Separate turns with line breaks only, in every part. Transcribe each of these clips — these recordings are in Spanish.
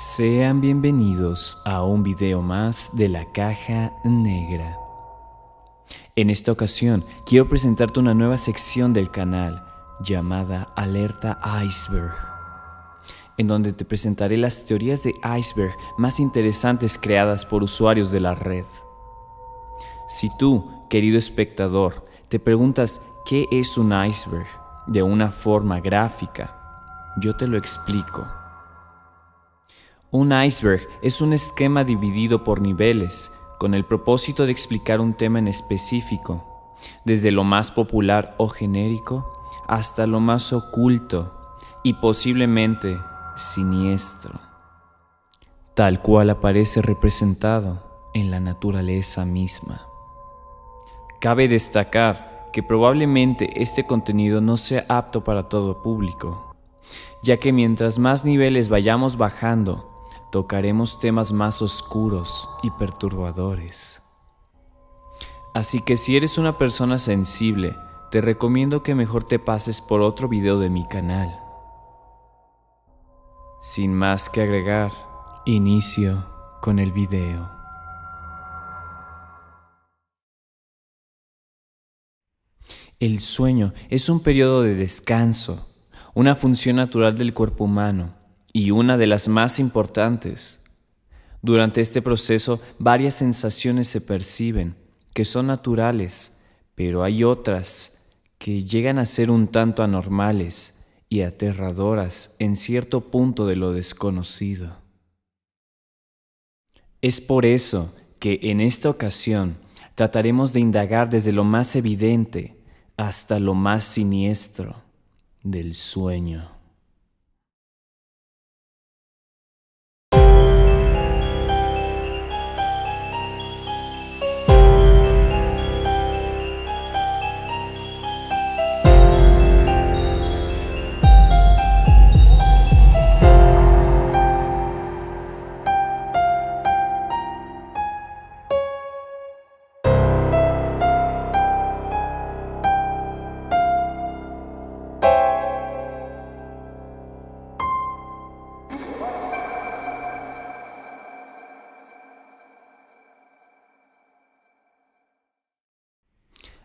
Sean bienvenidos a un video más de la Caja Negra. En esta ocasión quiero presentarte una nueva sección del canal llamada Alerta Iceberg, en donde te presentaré las teorías de iceberg más interesantes creadas por usuarios de la red. Si tú, querido espectador, te preguntas qué es un iceberg de una forma gráfica, yo te lo explico. Un iceberg es un esquema dividido por niveles con el propósito de explicar un tema en específico, desde lo más popular o genérico hasta lo más oculto y posiblemente siniestro, tal cual aparece representado en la naturaleza misma. Cabe destacar que probablemente este contenido no sea apto para todo público, ya que mientras más niveles vayamos bajando, tocaremos temas más oscuros y perturbadores. Así que si eres una persona sensible, te recomiendo que mejor te pases por otro video de mi canal. Sin más que agregar, inicio con el video. El sueño es un periodo de descanso, una función natural del cuerpo humano y una de las más importantes. Durante este proceso, varias sensaciones se perciben que son naturales, pero hay otras que llegan a ser un tanto anormales y aterradoras en cierto punto de lo desconocido. Es por eso que en esta ocasión trataremos de indagar desde lo más evidente hasta lo más siniestro del sueño.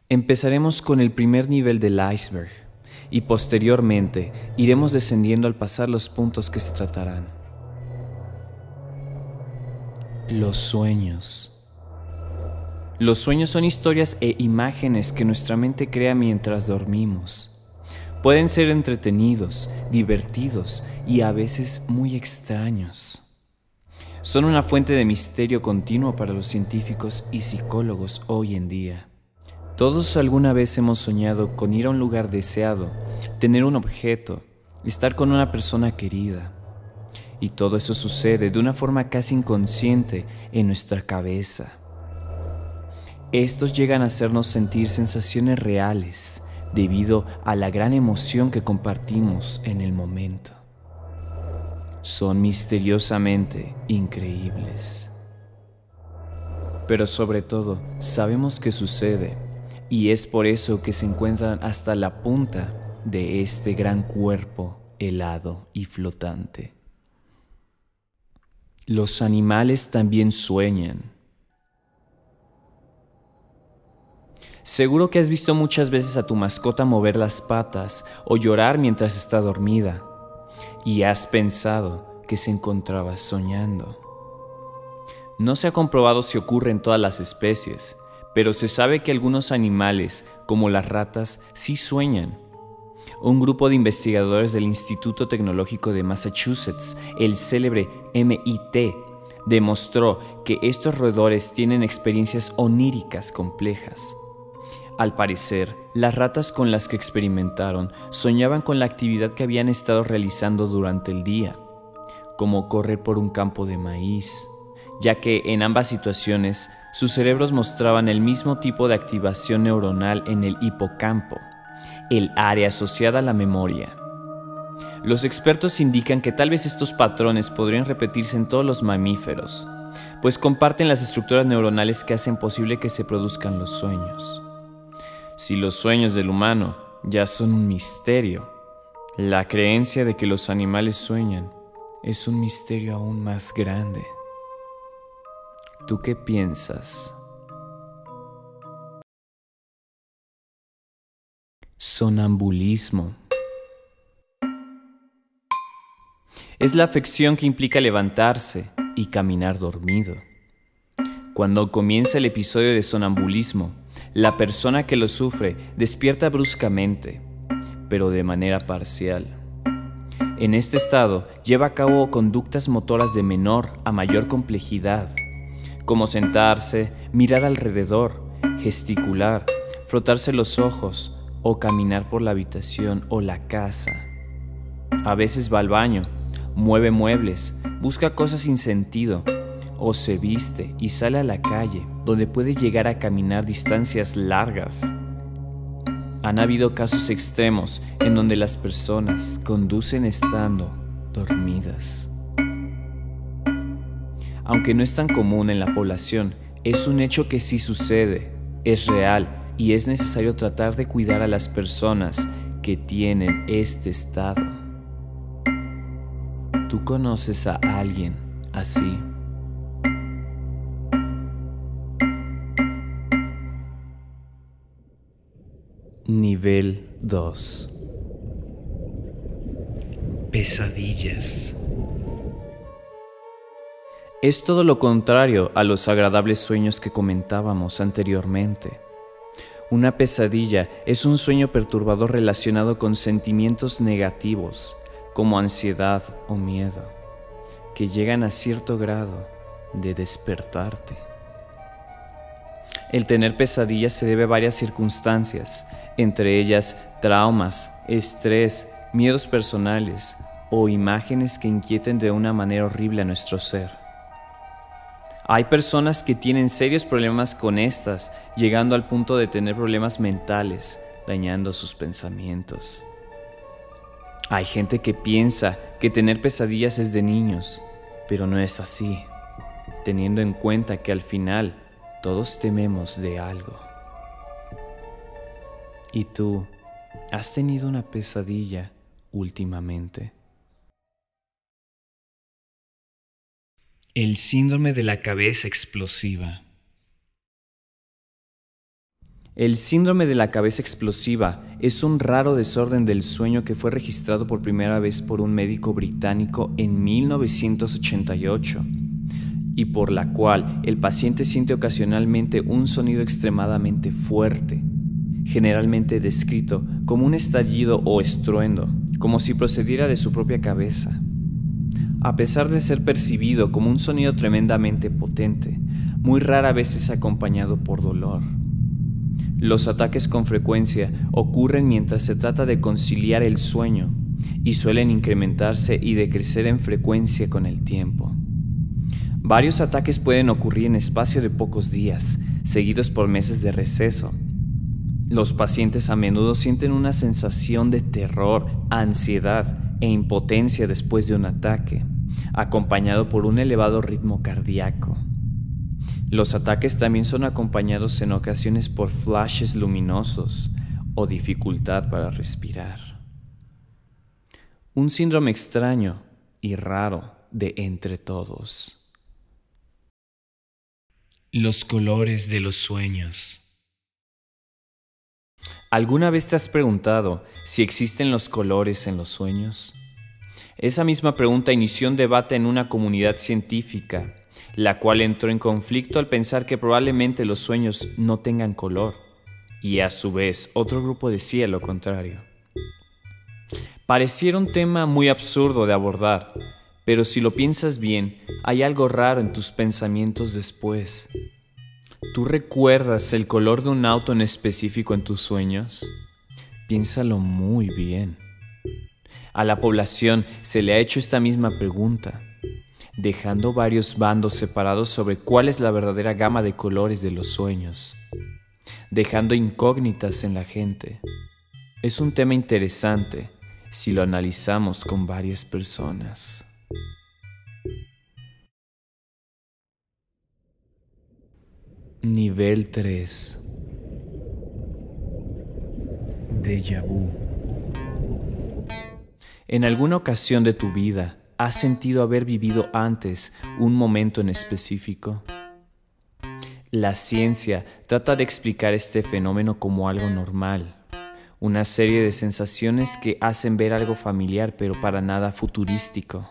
Empezaremos con el primer nivel del iceberg y posteriormente iremos descendiendo al pasar los puntos que se tratarán. Los sueños. Los sueños son historias e imágenes que nuestra mente crea mientras dormimos. Pueden ser entretenidos, divertidos y a veces muy extraños. Son una fuente de misterio continuo para los científicos y psicólogos hoy en día. Todos alguna vez hemos soñado con ir a un lugar deseado, tener un objeto, estar con una persona querida. Y todo eso sucede de una forma casi inconsciente en nuestra cabeza. Estos llegan a hacernos sentir sensaciones reales debido a la gran emoción que compartimos en el momento. Son misteriosamente increíbles. Pero sobre todo, sabemos que sucede. Y es por eso que se encuentran hasta la punta de este gran cuerpo helado y flotante. Los animales también sueñan. Seguro que has visto muchas veces a tu mascota mover las patas o llorar mientras está dormida, y has pensado que se encontraba soñando. No se ha comprobado si ocurre en todas las especies, pero se sabe que algunos animales, como las ratas, sí sueñan. Un grupo de investigadores del Instituto Tecnológico de Massachusetts, el célebre MIT, demostró que estos roedores tienen experiencias oníricas complejas. Al parecer, las ratas con las que experimentaron soñaban con la actividad que habían estado realizando durante el día, como correr por un campo de maíz, ya que en ambas situaciones sus cerebros mostraban el mismo tipo de activación neuronal en el hipocampo, el área asociada a la memoria. Los expertos indican que tal vez estos patrones podrían repetirse en todos los mamíferos, pues comparten las estructuras neuronales que hacen posible que se produzcan los sueños. Si los sueños del humano ya son un misterio, la creencia de que los animales sueñan es un misterio aún más grande. ¿Tú qué piensas? Sonambulismo. Es la afección que implica levantarse y caminar dormido. Cuando comienza el episodio de sonambulismo, la persona que lo sufre despierta bruscamente, pero de manera parcial. En este estado lleva a cabo conductas motoras de menor a mayor complejidad, como sentarse, mirar alrededor, gesticular, frotarse los ojos o caminar por la habitación o la casa. A veces va al baño, mueve muebles, busca cosas sin sentido, o se viste y sale a la calle, donde puede llegar a caminar distancias largas. Han habido casos extremos en donde las personas conducen estando dormidas. Aunque no es tan común en la población, es un hecho que sí sucede, es real y es necesario tratar de cuidar a las personas que tienen este estado. ¿Tú conoces a alguien así? Nivel 2. Pesadillas. Es todo lo contrario a los agradables sueños que comentábamos anteriormente. Una pesadilla es un sueño perturbador relacionado con sentimientos negativos, como ansiedad o miedo, que llegan a cierto grado de despertarte. El tener pesadillas se debe a varias circunstancias, entre ellas traumas, estrés, miedos personales o imágenes que inquieten de una manera horrible a nuestro ser. Hay personas que tienen serios problemas con estas, llegando al punto de tener problemas mentales, dañando sus pensamientos. Hay gente que piensa que tener pesadillas es de niños, pero no es así, teniendo en cuenta que al final todos tememos de algo. ¿Y tú, has tenido una pesadilla últimamente? El síndrome de la cabeza explosiva. El síndrome de la cabeza explosiva es un raro desorden del sueño que fue registrado por primera vez por un médico británico en 1988 y por la cual el paciente siente ocasionalmente un sonido extremadamente fuerte, generalmente descrito como un estallido o estruendo, como si procediera de su propia cabeza. A pesar de ser percibido como un sonido tremendamente potente, muy rara vez es acompañado por dolor. Los ataques con frecuencia ocurren mientras se trata de conciliar el sueño y suelen incrementarse y decrecer en frecuencia con el tiempo. Varios ataques pueden ocurrir en espacio de pocos días, seguidos por meses de receso. Los pacientes a menudo sienten una sensación de terror, ansiedad e impotencia después de un ataque, acompañado por un elevado ritmo cardíaco. Los ataques también son acompañados en ocasiones por flashes luminosos o dificultad para respirar. Un síndrome extraño y raro de entre todos. Los colores de los sueños. ¿Alguna vez te has preguntado si existen los colores en los sueños? Esa misma pregunta inició un debate en una comunidad científica, la cual entró en conflicto al pensar que probablemente los sueños no tengan color, y a su vez otro grupo decía lo contrario. Pareciera un tema muy absurdo de abordar, pero si lo piensas bien, hay algo raro en tus pensamientos después. ¿Tú recuerdas el color de un auto en específico en tus sueños? Piénsalo muy bien. A la población se le ha hecho esta misma pregunta, dejando varios bandos separados sobre cuál es la verdadera gama de colores de los sueños, dejando incógnitas en la gente. Es un tema interesante si lo analizamos con varias personas. Nivel 3. Déjà vu. En alguna ocasión de tu vida, ¿has sentido haber vivido antes un momento en específico? La ciencia trata de explicar este fenómeno como algo normal, una serie de sensaciones que hacen ver algo familiar pero para nada futurístico.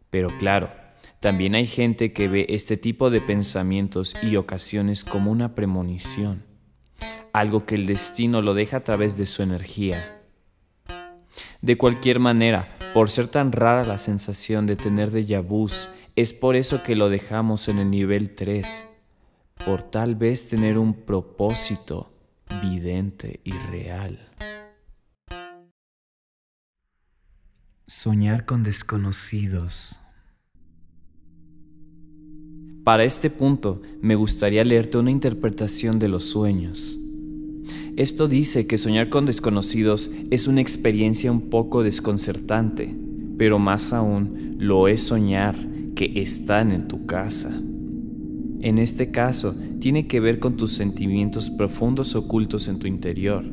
Pero claro, también hay gente que ve este tipo de pensamientos y ocasiones como una premonición, algo que el destino lo deja a través de su energía. De cualquier manera, por ser tan rara la sensación de tener déjà vus, es por eso que lo dejamos en el nivel 3, por tal vez tener un propósito vidente y real. Soñar con desconocidos. Para este punto, me gustaría leerte una interpretación de los sueños. Esto dice que soñar con desconocidos es una experiencia un poco desconcertante, pero más aún lo es soñar que están en tu casa. En este caso, tiene que ver con tus sentimientos profundos ocultos en tu interior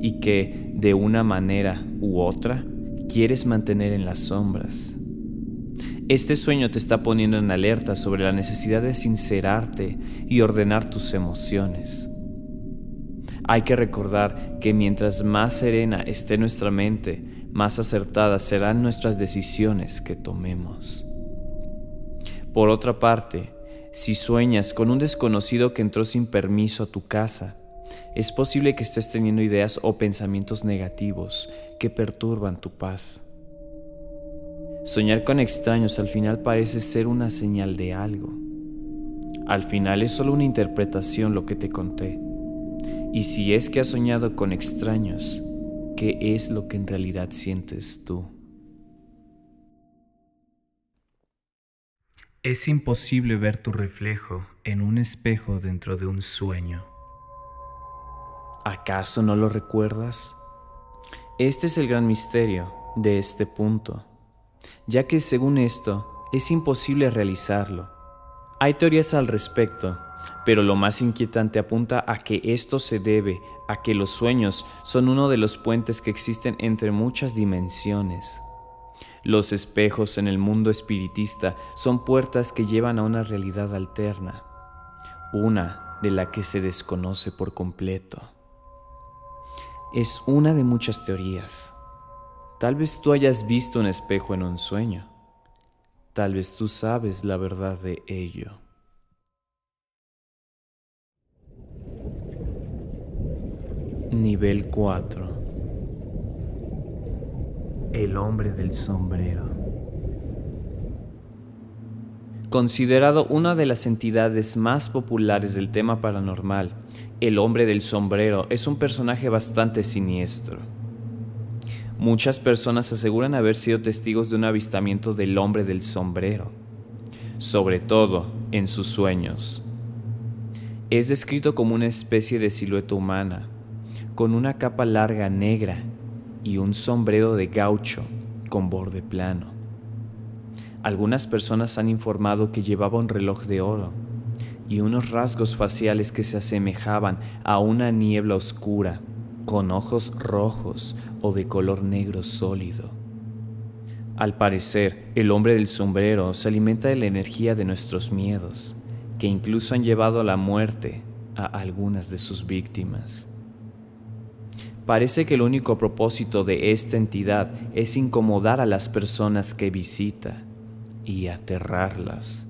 y que, de una manera u otra, quieres mantener en las sombras. Este sueño te está poniendo en alerta sobre la necesidad de sincerarte y ordenar tus emociones. Hay que recordar que mientras más serena esté nuestra mente, más acertadas serán nuestras decisiones que tomemos. Por otra parte, si sueñas con un desconocido que entró sin permiso a tu casa, es posible que estés teniendo ideas o pensamientos negativos que perturban tu paz. Soñar con extraños al final parece ser una señal de algo. Al final es solo una interpretación lo que te conté. Y si es que has soñado con extraños, ¿qué es lo que en realidad sientes tú? Es imposible ver tu reflejo en un espejo dentro de un sueño. ¿Acaso no lo recuerdas? Este es el gran misterio de este punto, ya que según esto es imposible realizarlo. Hay teorías al respecto, pero lo más inquietante apunta a que esto se debe a que los sueños son uno de los puentes que existen entre muchas dimensiones. Los espejos en el mundo espiritista son puertas que llevan a una realidad alterna, una de la que se desconoce por completo. Es una de muchas teorías. Tal vez tú hayas visto un espejo en un sueño. Tal vez tú sabes la verdad de ello. Nivel 4. El hombre del sombrero. Considerado una de las entidades más populares del tema paranormal, el hombre del sombrero es un personaje bastante siniestro. Muchas personas aseguran haber sido testigos de un avistamiento del hombre del sombrero, sobre todo en sus sueños. Es descrito como una especie de silueta humana, con una capa larga negra y un sombrero de gaucho con borde plano. Algunas personas han informado que llevaba un reloj de oro y unos rasgos faciales que se asemejaban a una niebla oscura, con ojos rojos o de color negro sólido. Al parecer, el hombre del sombrero se alimenta de la energía de nuestros miedos, que incluso han llevado a la muerte a algunas de sus víctimas. Parece que el único propósito de esta entidad es incomodar a las personas que visita y aterrarlas.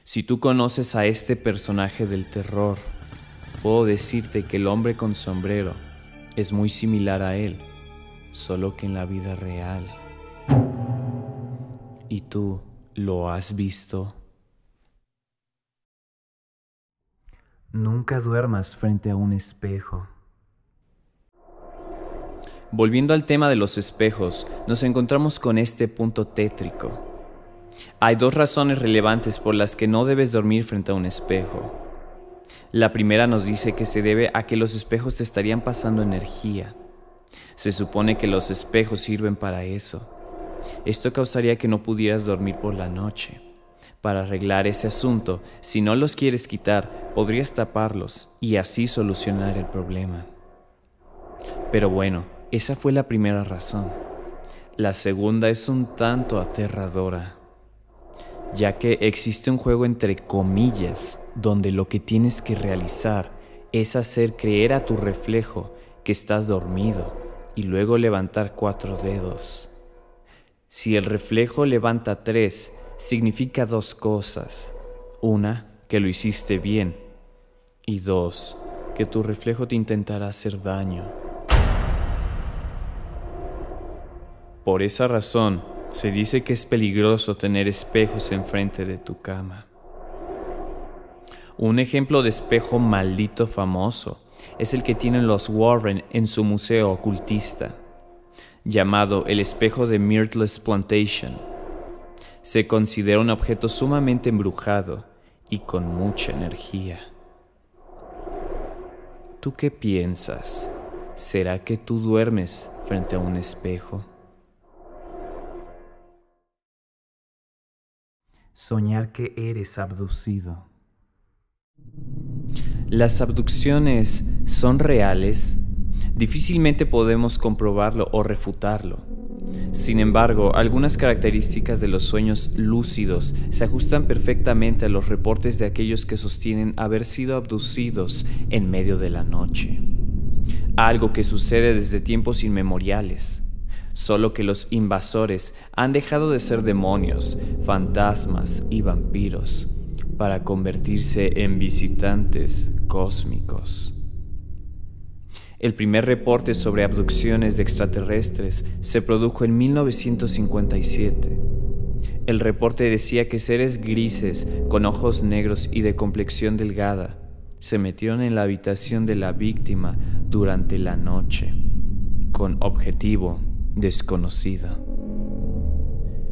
Si tú conoces a este personaje del terror, puedo decirte que el hombre con sombrero es muy similar a él, solo que en la vida real. ¿Y tú lo has visto? Nunca duermas frente a un espejo. Volviendo al tema de los espejos, nos encontramos con este punto tétrico. Hay dos razones relevantes por las que no debes dormir frente a un espejo. La primera nos dice que se debe a que los espejos te estarían pasando energía. Se supone que los espejos sirven para eso. Esto causaría que no pudieras dormir por la noche. Para arreglar ese asunto, si no los quieres quitar, podrías taparlos y así solucionar el problema. Pero bueno, esa fue la primera razón. La segunda es un tanto aterradora, ya que existe un juego entre comillas, donde lo que tienes que realizar es hacer creer a tu reflejo que estás dormido y luego levantar 4 dedos. Si el reflejo levanta 3, significa 2 cosas. 1, que lo hiciste bien, y 2, que tu reflejo te intentará hacer daño. Por esa razón, se dice que es peligroso tener espejos enfrente de tu cama. Un ejemplo de espejo maldito famoso es el que tienen los Warren en su museo ocultista, llamado el espejo de Myrtle's Plantation. Se considera un objeto sumamente embrujado y con mucha energía. ¿Tú qué piensas? ¿Será que tú duermes frente a un espejo? Soñar que eres abducido. ¿Las abducciones son reales? Difícilmente podemos comprobarlo o refutarlo. Sin embargo, algunas características de los sueños lúcidos se ajustan perfectamente a los reportes de aquellos que sostienen haber sido abducidos en medio de la noche. Algo que sucede desde tiempos inmemoriales. Solo que los invasores han dejado de ser demonios, fantasmas y vampiros para convertirse en visitantes cósmicos. El primer reporte sobre abducciones de extraterrestres se produjo en 1957. El reporte decía que seres grises, con ojos negros y de complexión delgada, se metieron en la habitación de la víctima durante la noche, con objetivo desconocido.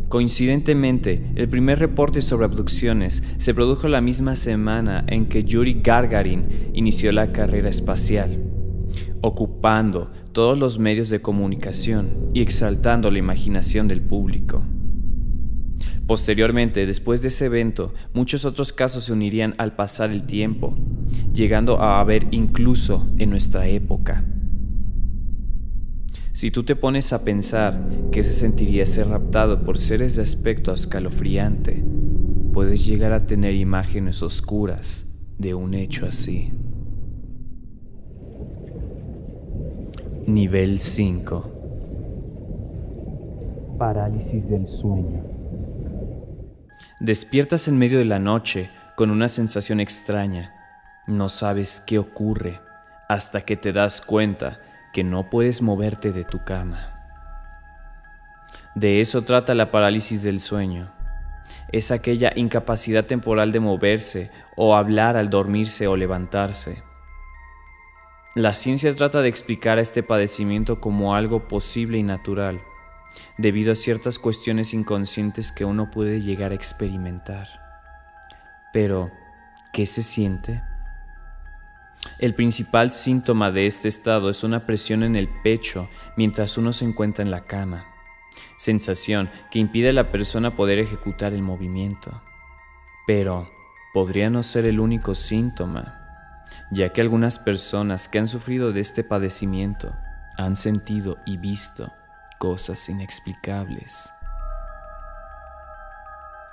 Coincidentemente, el primer reporte sobre abducciones se produjo la misma semana en que Yuri Gagarin inició la carrera espacial, ocupando todos los medios de comunicación y exaltando la imaginación del público. Posteriormente, después de ese evento, muchos otros casos se unirían al pasar el tiempo, llegando a haber incluso en nuestra época. Si tú te pones a pensar qué se sentiría ser raptado por seres de aspecto escalofriante, puedes llegar a tener imágenes oscuras de un hecho así. Nivel 5. Parálisis del sueño. Despiertas en medio de la noche con una sensación extraña. No sabes qué ocurre hasta que te das cuenta que no puedes moverte de tu cama. De eso trata la parálisis del sueño. Es aquella incapacidad temporal de moverse o hablar al dormirse o levantarse. La ciencia trata de explicar a este padecimiento como algo posible y natural, debido a ciertas cuestiones inconscientes que uno puede llegar a experimentar. Pero, ¿qué se siente? El principal síntoma de este estado es una presión en el pecho mientras uno se encuentra en la cama, sensación que impide a la persona poder ejecutar el movimiento. Pero podría no ser el único síntoma, ya que algunas personas que han sufrido de este padecimiento han sentido y visto cosas inexplicables.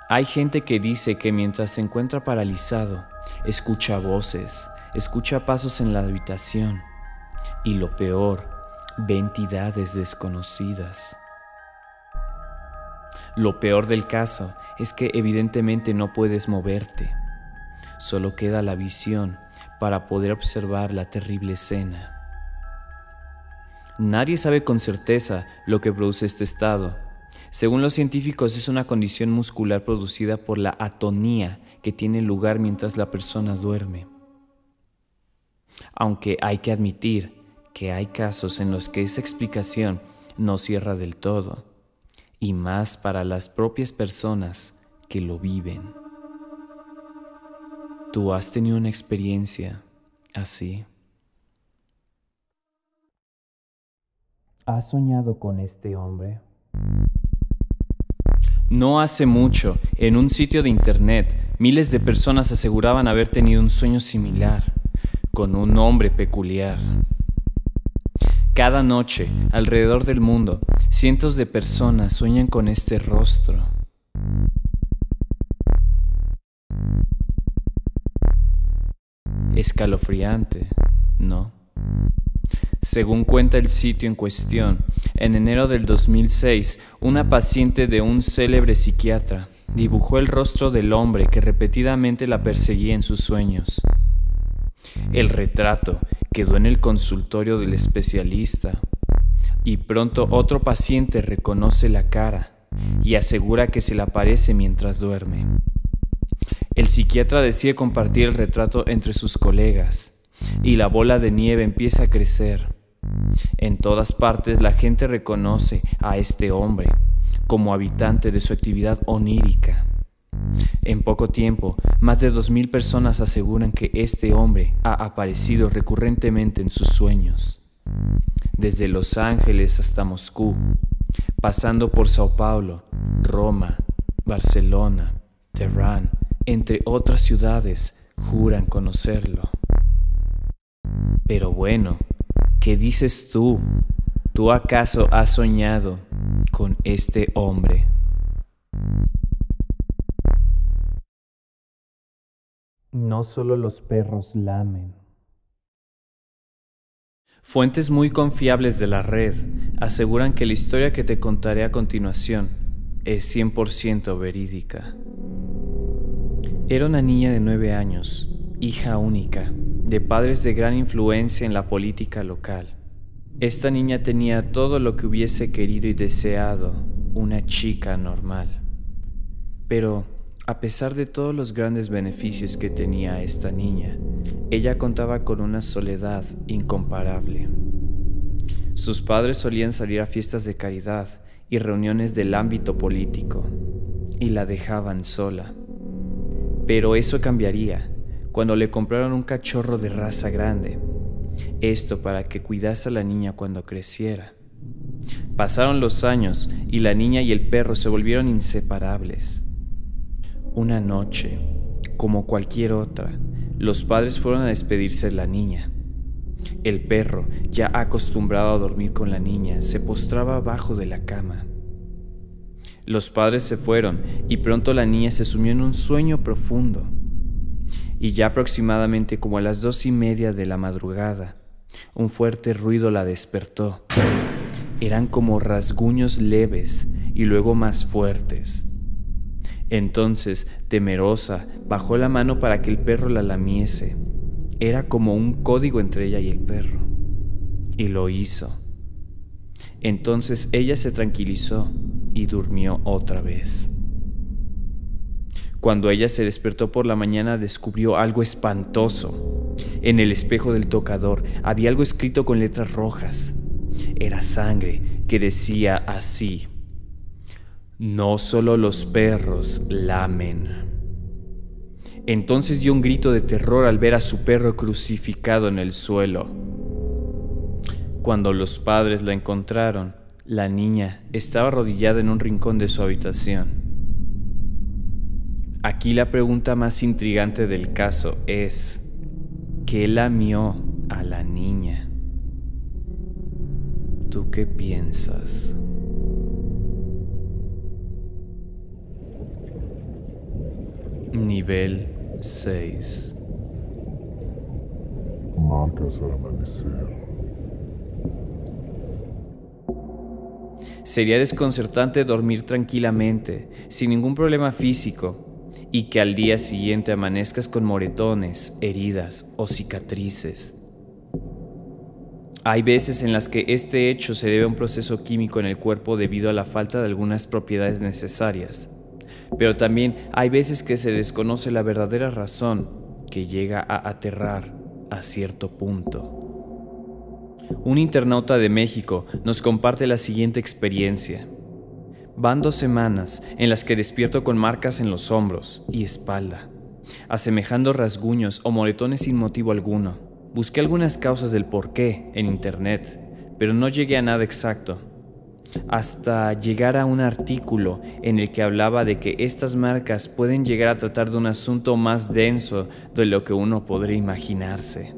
Hay gente que dice que mientras se encuentra paralizado, escucha voces, escucha pasos en la habitación y lo peor, ve entidades desconocidas. Lo peor del caso es que evidentemente no puedes moverte, solo queda la visión para poder observar la terrible escena. Nadie sabe con certeza lo que produce este estado. Según los científicos, es una condición muscular producida por la atonía que tiene lugar mientras la persona duerme. Aunque hay que admitir que hay casos en los que esa explicación no cierra del todo, y más para las propias personas que lo viven. ¿Tú has tenido una experiencia así? ¿Has soñado con este hombre? No hace mucho, en un sitio de internet, miles de personas aseguraban haber tenido un sueño similar, con un nombre peculiar. Cada noche, alrededor del mundo, Cientos de personas sueñan con este rostro. Escalofriante, ¿no? Según cuenta el sitio en cuestión, en enero del 2006, una paciente de un célebre psiquiatra dibujó el rostro del hombre que repetidamente la perseguía en sus sueños. El retrato quedó en el consultorio del especialista y pronto otro paciente reconoce la cara y asegura que se le aparece mientras duerme. El psiquiatra decide compartir el retrato entre sus colegas y la bola de nieve empieza a crecer. En todas partes la gente reconoce a este hombre como habitante de su actividad onírica. En poco tiempo, más de 2000 personas aseguran que este hombre ha aparecido recurrentemente en sus sueños. Desde Los Ángeles hasta Moscú, pasando por Sao Paulo, Roma, Barcelona, Teherán, entre otras ciudades, juran conocerlo. Pero bueno, ¿qué dices tú? ¿Tú acaso has soñado con este hombre? No solo los perros lamen. Fuentes muy confiables de la red aseguran que la historia que te contaré a continuación es 100% verídica. Era una niña de 9 años, hija única, de padres de gran influencia en la política local. Esta niña tenía todo lo que hubiese querido y deseado una chica normal. Pero, a pesar de todos los grandes beneficios que tenía esta niña, ella contaba con una soledad incomparable. Sus padres solían salir a fiestas de caridad y reuniones del ámbito político, y la dejaban sola. Pero eso cambiaría cuando le compraron un cachorro de raza grande. Esto para que cuidase a la niña cuando creciera. Pasaron los años y la niña y el perro se volvieron inseparables. Una noche, como cualquier otra, los padres fueron a despedirse de la niña. El perro, ya acostumbrado a dormir con la niña, se postraba abajo de la cama. Los padres se fueron y pronto la niña se sumió en un sueño profundo. Y ya aproximadamente como a las 2:30 de la madrugada, un fuerte ruido la despertó. Eran como rasguños leves y luego más fuertes. Entonces, temerosa, bajó la mano para que el perro la lamiese. Era como un código entre ella y el perro. Y lo hizo. Entonces ella se tranquilizó y durmió otra vez. Cuando ella se despertó por la mañana, descubrió algo espantoso. En el espejo del tocador había algo escrito con letras rojas. Era sangre que decía así: no solo los perros lamen. Entonces dio un grito de terror al ver a su perro crucificado en el suelo. Cuando los padres la encontraron, la niña estaba arrodillada en un rincón de su habitación. Aquí la pregunta más intrigante del caso es: ¿qué lamió a la niña? ¿Tú qué piensas? Nivel 6.
Marcas al amanecer.
Sería desconcertante dormir tranquilamente, sin ningún problema físico, y que al día siguiente amanezcas con moretones, heridas o cicatrices. Hay veces en las que este hecho se debe a un proceso químico en el cuerpo debido a la falta de algunas propiedades necesarias. Pero también hay veces que se desconoce la verdadera razón que llega a aterrar a cierto punto. Un internauta de México nos comparte la siguiente experiencia. Van 2 semanas en las que despierto con marcas en los hombros y espalda, asemejando rasguños o moretones sin motivo alguno. Busqué algunas causas del porqué en internet, pero no llegué a nada exacto, hasta llegar a un artículo en el que hablaba de que estas marcas pueden llegar a tratar de un asunto más denso de lo que uno podría imaginarse.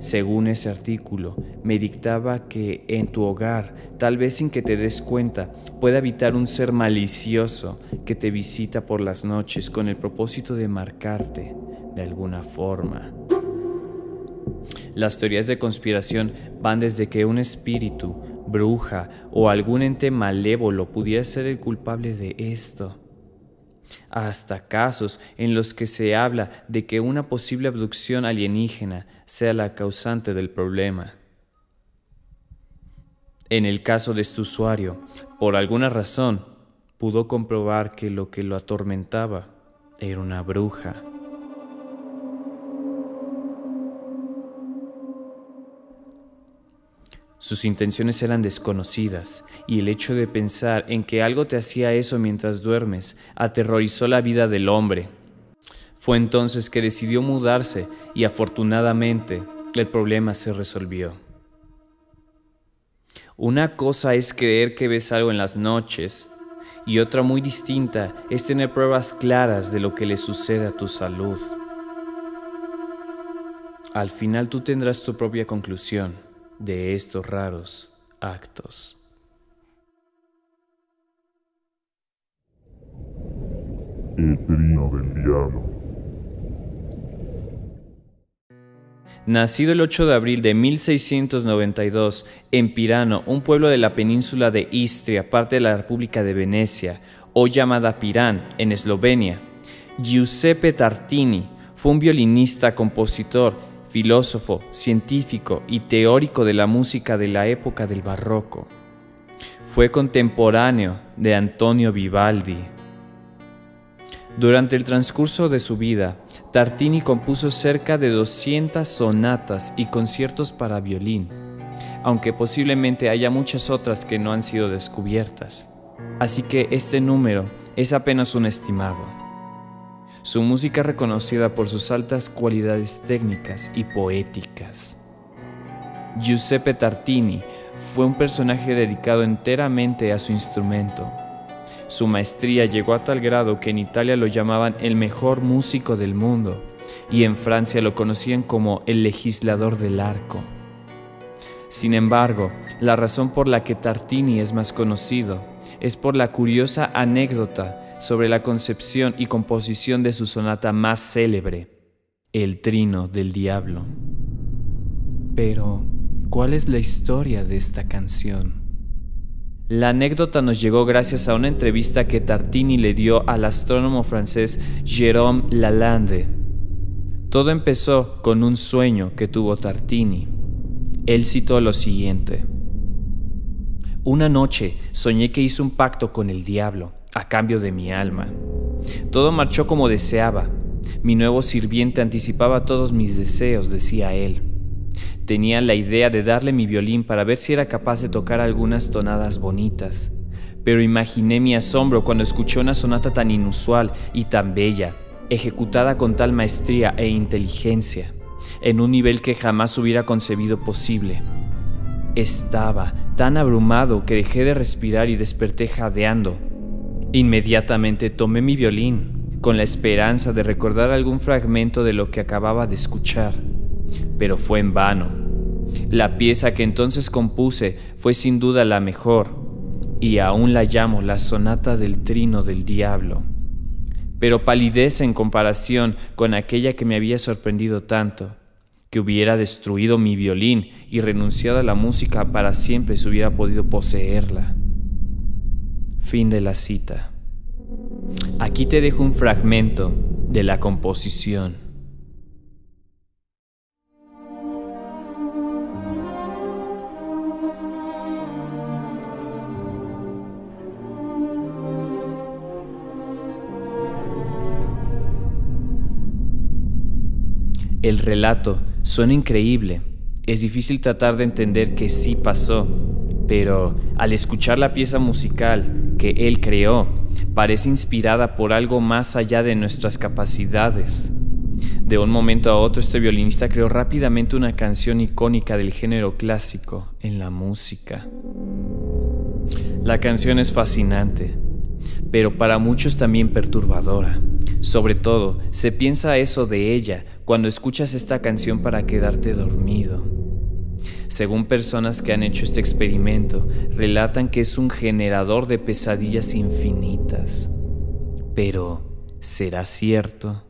Según ese artículo, me dictaba que en tu hogar, tal vez sin que te des cuenta, puede habitar un ser malicioso que te visita por las noches con el propósito de marcarte de alguna forma. Las teorías de conspiración van desde que un espíritu, bruja o algún ente malévolo pudiera ser el culpable de esto, hasta casos en los que se habla de que una posible abducción alienígena sea la causante del problema. En el caso de este usuario, por alguna razón, pudo comprobar que lo atormentaba era una bruja. Sus intenciones eran desconocidas, y el hecho de pensar en que algo te hacía eso mientras duermes aterrorizó la vida del hombre. Fue entonces que decidió mudarse y afortunadamente el problema se resolvió. Una cosa es creer que ves algo en las noches y otra muy distinta es tener pruebas claras de lo que le sucede a tu salud. Al final tú tendrás tu propia conclusión de estos raros actos.
El trino del diablo.
Nacido el 8 de abril de 1692 en Pirano, un pueblo de la península de Istria, parte de la República de Venecia, hoy llamada Pirán, en Eslovenia, Giuseppe Tartini fue un violinista, compositor, filósofo, científico y teórico de la música de la época del Barroco. Fue contemporáneo de Antonio Vivaldi. Durante el transcurso de su vida, Tartini compuso cerca de 200 sonatas y conciertos para violín, aunque posiblemente haya muchas otras que no han sido descubiertas. Así que este número es apenas un estimado. Su música es reconocida por sus altas cualidades técnicas y poéticas. Giuseppe Tartini fue un personaje dedicado enteramente a su instrumento. Su maestría llegó a tal grado que en Italia lo llamaban el mejor músico del mundo y en Francia lo conocían como el legislador del arco. Sin embargo, la razón por la que Tartini es más conocido es por la curiosa anécdota sobre la concepción y composición de su sonata más célebre, El Trino del Diablo. Pero, ¿cuál es la historia de esta canción? La anécdota nos llegó gracias a una entrevista que Tartini le dio al astrónomo francés Jérôme Lalande. Todo empezó con un sueño que tuvo Tartini. Él citó lo siguiente: una noche soñé que hice un pacto con el diablo a cambio de mi alma. Todo marchó como deseaba. Mi nuevo sirviente anticipaba todos mis deseos, decía él. Tenía la idea de darle mi violín para ver si era capaz de tocar algunas tonadas bonitas, pero imaginé mi asombro cuando escuché una sonata tan inusual y tan bella, ejecutada con tal maestría e inteligencia, en un nivel que jamás hubiera concebido posible. Estaba tan abrumado que dejé de respirar y desperté jadeando. Inmediatamente tomé mi violín, con la esperanza de recordar algún fragmento de lo que acababa de escuchar, pero fue en vano. La pieza que entonces compuse fue sin duda la mejor, y aún la llamo la sonata del Trino del Diablo, pero palidece en comparación con aquella que me había sorprendido tanto, que hubiera destruido mi violín y renunciado a la música para siempre si hubiera podido poseerla. Fin de la cita. Aquí te dejo un fragmento de la composición. El relato suena increíble. Es difícil tratar de entender que sí pasó, pero al escuchar la pieza musical que él creó, parece inspirada por algo más allá de nuestras capacidades. De un momento a otro, este violinista creó rápidamente una canción icónica del género clásico en la música. La canción es fascinante. pero para muchos también perturbadora. Sobre todo, se piensa eso de ella cuando escuchas esta canción para quedarte dormido. Según personas que han hecho este experimento, relatan que es un generador de pesadillas infinitas. Pero, ¿será cierto?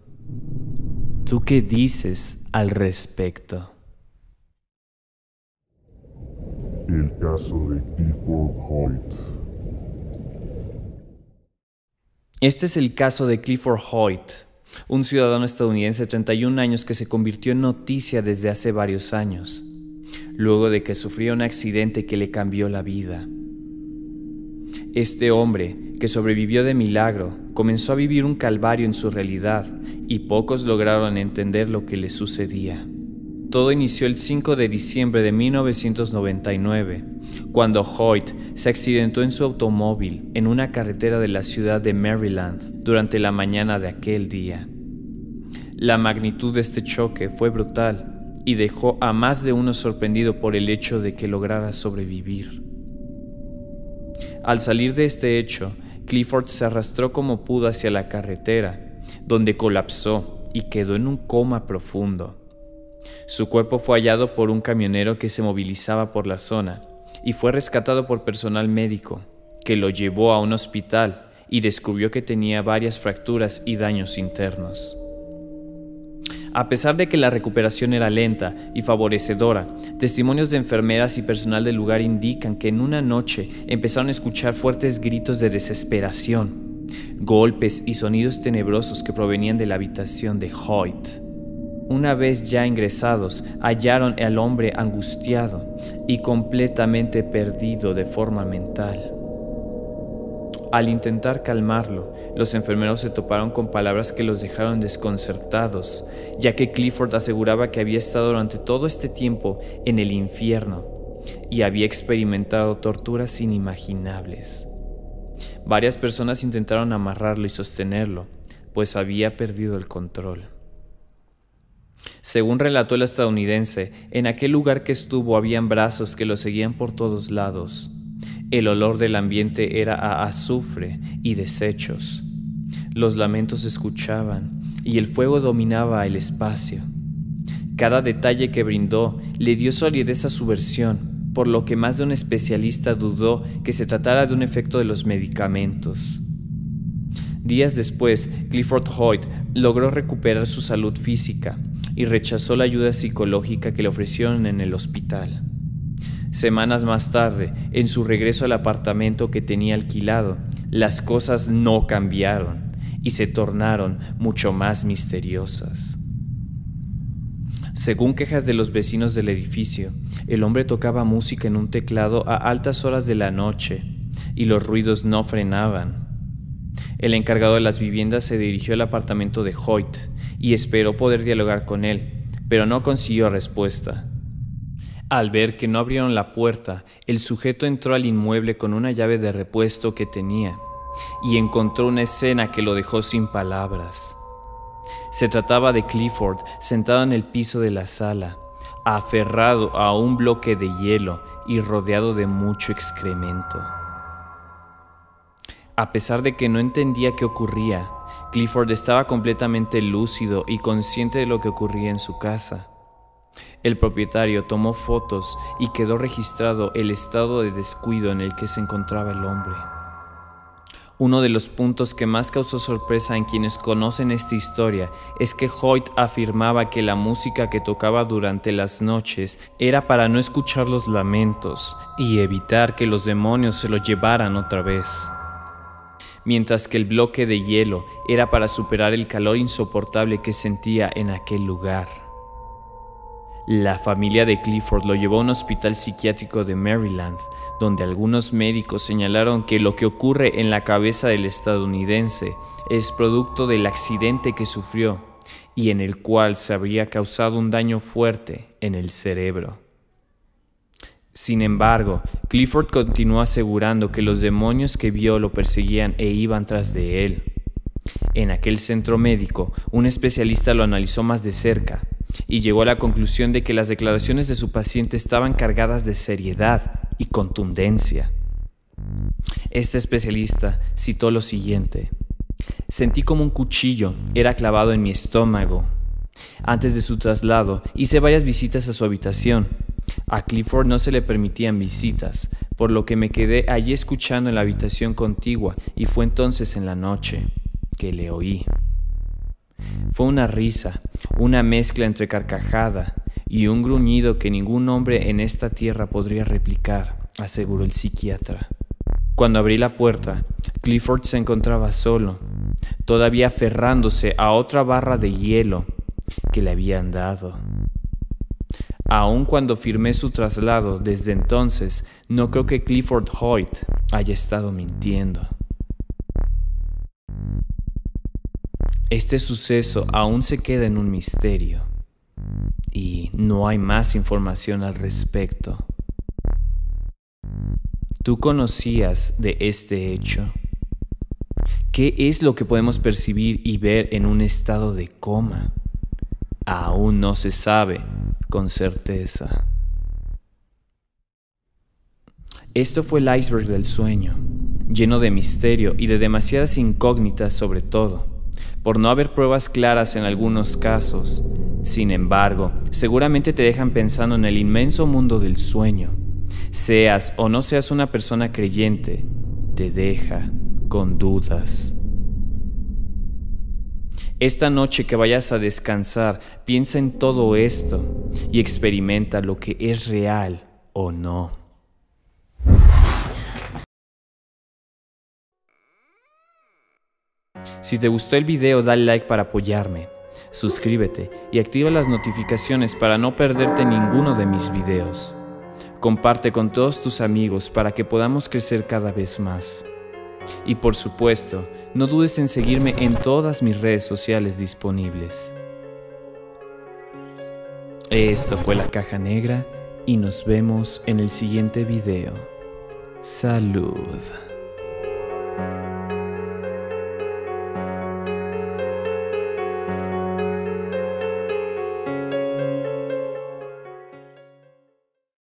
¿Tú qué dices al respecto?
El caso de Clifford Hoyt.
Este es el caso de Clifford Hoyt, un ciudadano estadounidense de 31 años que se convirtió en noticia desde hace varios años, luego de que sufrió un accidente que le cambió la vida. Este hombre, que sobrevivió de milagro, comenzó a vivir un calvario en su realidad y pocos lograron entender lo que le sucedía. Todo inició el 5 de diciembre de 1999, cuando Hoyt se accidentó en su automóvil en una carretera de la ciudad de Maryland durante la mañana de aquel día. La magnitud de este choque fue brutal y dejó a más de uno sorprendido por el hecho de que lograra sobrevivir. Al salir de este hecho, Clifford se arrastró como pudo hacia la carretera, donde colapsó y quedó en un coma profundo. Su cuerpo fue hallado por un camionero que se movilizaba por la zona y fue rescatado por personal médico, que lo llevó a un hospital y descubrió que tenía varias fracturas y daños internos. A pesar de que la recuperación era lenta y favorecedora, testimonios de enfermeras y personal del lugar indican que en una noche empezaron a escuchar fuertes gritos de desesperación, golpes y sonidos tenebrosos que provenían de la habitación de Hoyt. Una vez ya ingresados, hallaron al hombre angustiado y completamente perdido de forma mental. Al intentar calmarlo, los enfermeros se toparon con palabras que los dejaron desconcertados, ya que Clifford aseguraba que había estado durante todo este tiempo en el infierno y había experimentado torturas inimaginables. Varias personas intentaron amarrarlo y sostenerlo, pues había perdido el control. Según relató el estadounidense, en aquel lugar que estuvo habían brazos que lo seguían por todos lados. El olor del ambiente era a azufre y desechos. Los lamentos se escuchaban y el fuego dominaba el espacio. Cada detalle que brindó le dio solidez a su versión, por lo que más de un especialista dudó que se tratara de un efecto de los medicamentos. Días después, Clifford Hoyt logró recuperar su salud física y rechazó la ayuda psicológica que le ofrecieron en el hospital. Semanas más tarde, en su regreso al apartamento que tenía alquilado, las cosas no cambiaron y se tornaron mucho más misteriosas. Según quejas de los vecinos del edificio, el hombre tocaba música en un teclado a altas horas de la noche y los ruidos no frenaban. El encargado de las viviendas se dirigió al apartamento de Hoyt y esperó poder dialogar con él, pero no consiguió respuesta. Al ver que no abrieron la puerta, el sujeto entró al inmueble con una llave de repuesto que tenía y encontró una escena que lo dejó sin palabras. Se trataba de Clifford sentado en el piso de la sala, aferrado a un bloque de hielo y rodeado de mucho excremento. A pesar de que no entendía qué ocurría, Clifford estaba completamente lúcido y consciente de lo que ocurría en su casa. El propietario tomó fotos y quedó registrado el estado de descuido en el que se encontraba el hombre. Uno de los puntos que más causó sorpresa en quienes conocen esta historia es que Hoyt afirmaba que la música que tocaba durante las noches era para no escuchar los lamentos y evitar que los demonios se lo llevaran otra vez, mientras que el bloque de hielo era para superar el calor insoportable que sentía en aquel lugar. La familia de Clifford lo llevó a un hospital psiquiátrico de Maryland, donde algunos médicos señalaron que lo que ocurre en la cabeza del estadounidense es producto del accidente que sufrió y en el cual se habría causado un daño fuerte en el cerebro. Sin embargo, Clifford continuó asegurando que los demonios que vio lo perseguían e iban tras de él. En aquel centro médico, un especialista lo analizó más de cerca y llegó a la conclusión de que las declaraciones de su paciente estaban cargadas de seriedad y contundencia. Este especialista citó lo siguiente: sentí como un cuchillo era clavado en mi estómago. Antes de su traslado, hice varias visitas a su habitación. A Clifford no se le permitían visitas, por lo que me quedé allí escuchando en la habitación contigua, y fue entonces en la noche que le oí. Fue una risa, una mezcla entre carcajada y un gruñido que ningún hombre en esta tierra podría replicar, aseguró el psiquiatra. Cuando abrí la puerta, Clifford se encontraba solo, todavía aferrándose a otra barra de hielo que le habían dado. Aun cuando firmé su traslado desde entonces, no creo que Clifford Hoyt haya estado mintiendo. Este suceso aún se queda en un misterio y no hay más información al respecto. ¿Tú conocías de este hecho? ¿Qué es lo que podemos percibir y ver en un estado de coma? Aún no se sabe con certeza. Esto fue el iceberg del sueño, lleno de misterio y de demasiadas incógnitas sobre todo, por no haber pruebas claras en algunos casos. Sin embargo, seguramente te dejan pensando en el inmenso mundo del sueño. Seas o no seas una persona creyente, te deja con dudas. Esta noche que vayas a descansar, piensa en todo esto y experimenta lo que es real o no. Si te gustó el video, dale like para apoyarme, suscríbete y activa las notificaciones para no perderte ninguno de mis videos. Comparte con todos tus amigos para que podamos crecer cada vez más. Y por supuesto, no dudes en seguirme en todas mis redes sociales disponibles. Esto fue La Caja Negra y nos vemos en el siguiente video. Salud.